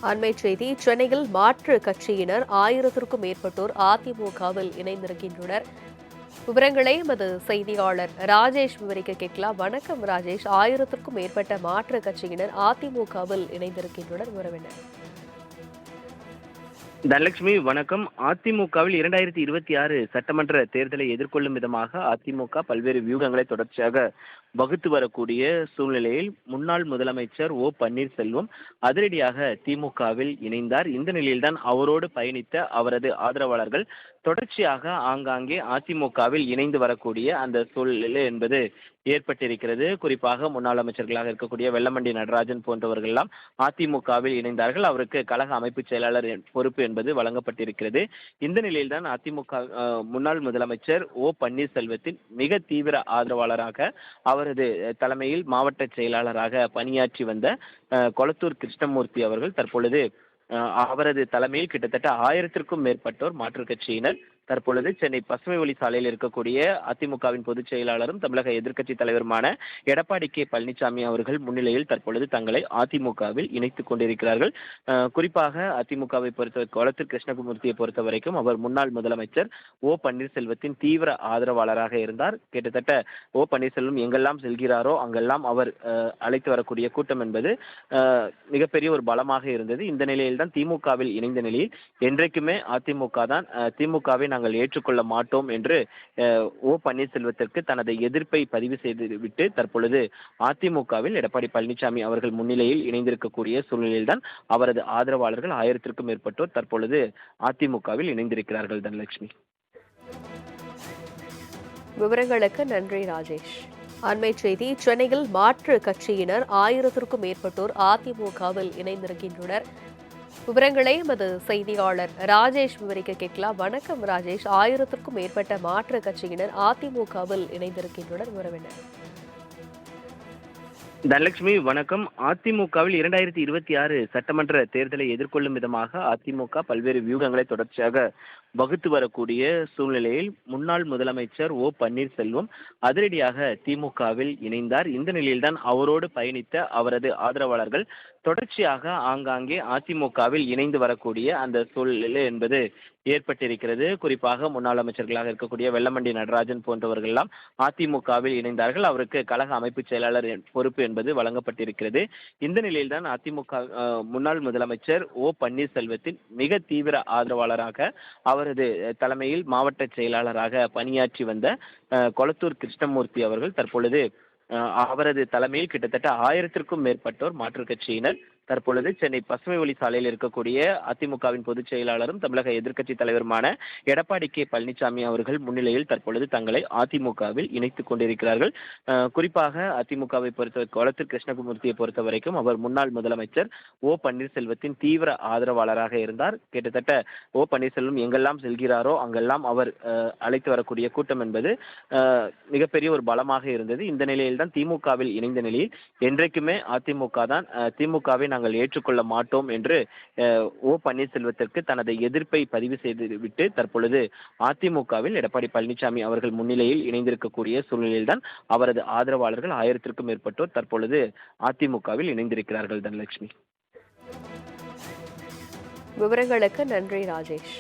அண்மைச் செய்தி சென்னையில் மாற்றுக் கட்சியினர் 1000க்கும் மேற்பட்டோர் அதிமுகவில் இணைந்திருக்கின்றனர். விவரங்களை எமது செய்தியாளர் ராஜேஷ் விவரிக்க கேட்கலாம். வணக்கம் ராஜேஷ். 1000க்கும் மேற்பட்ட மாற்றுக் கட்சியினர் அதிமுகவில் இணைந்திருக்கின்றனர். விவரம் என்ன? தனலட்சுமி வணக்கம். அதிமுகவில் 2026 சட்டமன்ற தேர்தலை எதிர்கொள்ளும் விதமாக அதிமுக பல்வேறு வியூகங்களை தொடர்ச்சியாக வகுத்து வரக்கூடிய சூழ்நிலையில் முன்னாள் முதலமைச்சர் ஓ பன்னீர்செல்வம் அதிரடியாக திமுகவில் இணைந்தார். இந்த நிலையில்தான் அவரோடு பயணித்த அவரது ஆதரவாளர்கள் தொடர்ச்சியாக ஆங்காங்கே அதிமுகவில் இணைந்து வரக்கூடிய அந்த சூழ்நிலை என்பது ஏற்பட்டிருக்கிறது. குறிப்பாக முன்னாள் அமைச்சர்களாக இருக்கக்கூடிய வெல்லமண்டி நடராஜன் போன்றவர்கள் எல்லாம் அதிமுகவில் இணைந்தார்கள். அவருக்கு கழக அமைப்பு செயலாளர் பொறுப்பு என்பது வழங்கப்பட்டிருக்கிறது. இந்த நிலையில்தான் அதிமுக முன்னாள் முதலமைச்சர் ஓ பன்னீர்செல்வத்தின் மிக தீவிர ஆதரவாளராக அவரது தலைமையில் மாவட்ட செயலாளராக பணியாற்றி வந்த கொளத்தூர் கிருஷ்ணமூர்த்தி அவர்கள் தற்பொழுது அவரது தலைமையில் கிட்டத்தட்ட 1000க்கும் மேற்பட்டோர் மாற்றுக் கட்சியினர் தற்பொழுது சென்னை பசுமை ஒளி சாலையில் இருக்கக்கூடிய அதிமுகவின் பொதுச் செயலாளரும் தமிழக எதிர்க்கட்சி தலைவருமான எடப்பாடி கே பழனிசாமி அவர்கள் முன்னிலையில் தற்பொழுது தங்களை அதிமுகவில் இணைத்துக் கொண்டிருக்கிறார்கள். குறிப்பாக அதிமுகவை பொறுத்த கொளத்தூர் கிருஷ்ணமூர்த்தியை பொறுத்த வரைக்கும் அவர் முன்னாள் முதலமைச்சர் ஓ பன்னீர்செல்வத்தின் தீவிர ஆதரவாளராக இருந்தார். கிட்டத்தட்ட ஓ பன்னீர்செல்வம் எங்கெல்லாம் செல்கிறாரோ அங்கெல்லாம் அவர் அழைத்து வரக்கூடிய கூட்டம் என்பது மிகப்பெரிய ஒரு பலமாக இருந்தது. இந்த நிலையில் தான் திமுகவில் இணைந்த நிலையில் என்றைக்குமே அதிமுக தான் திமுகவை நாங்கள் ஏற்றுக்கொள்ள மாட்டோம் என்று ஓ பன்னீர்செல்வத்திற்கு தனது எதிர்ப்பை பதிவு செய்துவிட்டு தற்பொழுது அதிமுகவில் எடப்பாடி பழனிசாமி அவர்கள் முன்னிலையில் இணைந்திருக்கக்கூடிய சூழ்நிலையில்தான் அவரது ஆதரவாளர்கள் 1000க்கும் மேற்பட்டோர் தற்பொழுது அதிமுகவில் இணைந்திருக்கிறார்கள். தனலட்சுமி, விவரங்களுக்கு நன்றி ராஜேஷ். அண்மைச் செய்தி சென்னையில் மாற்றுக் கட்சியினர் 1000க்கும் மேற்பட்டோர் அதிமுகவில் இணைந்திருக்கின்றனர். விவரங்களை எமது செய்தியாளர் ராஜேஷ் விவரிக்க கேட்கலாம். வணக்கம் ராஜேஷ். 1000க்கும் மேற்பட்ட மாற்றுக் கட்சியினர் அதிமுகவில் இணைந்திருக்கின்றனர். விவரம் என்ன? தனலட்சுமி வணக்கம். அதிமுகவில் 2026 சட்டமன்ற தேர்தலை எதிர்கொள்ளும் விதமாக அதிமுக பல்வேறு வியூகங்களை தொடர்ச்சியாக வகுத்து வரக்கூடிய சூழ்நிலையில் முன்னாள் முதலமைச்சர் ஓ பன்னீர்செல்வம் அதிரடியாக திமுகவில் இணைந்தார். இந்த நிலையில்தான் அவரோடு பயணித்த அவரது ஆதரவாளர்கள் தொடர்ச்சியாக ஆங்காங்கே அதிமுகவில் இணைந்து வரக்கூடிய அந்த சூழ்நிலை என்பது ஏற்பட்டிருக்கிறது. குறிப்பாக முன்னாள் அமைச்சர்களாக இருக்கக்கூடிய வெல்லமண்டி நடராஜன் போன்றவர்கள் எல்லாம் அதிமுகவில் இணைந்தார்கள். அவருக்கு கழக அமைப்பு செயலாளர் பொறுப்பு என்பது வழங்கப்பட்டிருக்கிறது. இந்த நிலையில்தான் அதிமுக முன்னாள் முதலமைச்சர் ஓ பன்னீர்செல்வத்தின் மிக தீவிர ஆதரவாளராக அவரது தலைமையில் மாவட்ட செயலாளராக பணியாற்றி வந்த கொளத்தூர் கிருஷ்ணமூர்த்தி அவர்கள் தற்பொழுது அவரது தலைமையில் கிட்டத்தட்ட 1000க்கும் மேற்பட்டோர் மாற்றுக் கட்சியினர் தற்பொழுது சென்னை பசுமை ஒளி சாலையில் இருக்கக்கூடிய அதிமுகவின் பொதுச் செயலாளரும் தமிழக எதிர்க்கட்சி தலைவருமான எடப்பாடி கே பழனிசாமி அவர்கள் முன்னிலையில் தற்பொழுது தங்களை அதிமுகவில் இணைத்துக் கொண்டிருக்கிறார்கள். குறிப்பாக அதிமுகவை பொறுத்த கொளத்தூர் கிருஷ்ணமூர்த்தியை பொறுத்த வரைக்கும் அவர் முன்னாள் முதலமைச்சர் ஓ பன்னீர்செல்வத்தின் தீவிர ஆதரவாளராக இருந்தார். கிட்டத்தட்ட ஓ பன்னீர்செல்வம் எங்கெல்லாம் செல்கிறாரோ அங்கெல்லாம் அவர் அழைத்து வரக்கூடிய கூட்டம் என்பது மிகப்பெரிய ஒரு பலமாக இருந்தது. இந்த நிலையில் தான் திமுகவில் இணைந்த நிலையில் என்றைக்குமே அதிமுக தான் திமுகவை நாங்கள் ஏற்றுக்கொள்ள மாட்டோம் என்று ஓ பன்னீர்செல்வத்திற்கு தனது எதிர்ப்பை பதிவு செய்துவிட்டு தற்பொழுது அதிமுகவில் எடப்பாடி பழனிசாமி அவர்கள் முன்னிலையில் இணைந்திருக்கக்கூடிய சூழ்நிலையில்தான் அவரது ஆதரவாளர்கள் 1000க்கும் மேற்பட்டோர் தற்பொழுது அதிமுகவில் இணைந்திருக்கிறார்கள். தனலட்சுமி, விவரங்களுக்கு நன்றி ராஜேஷ்.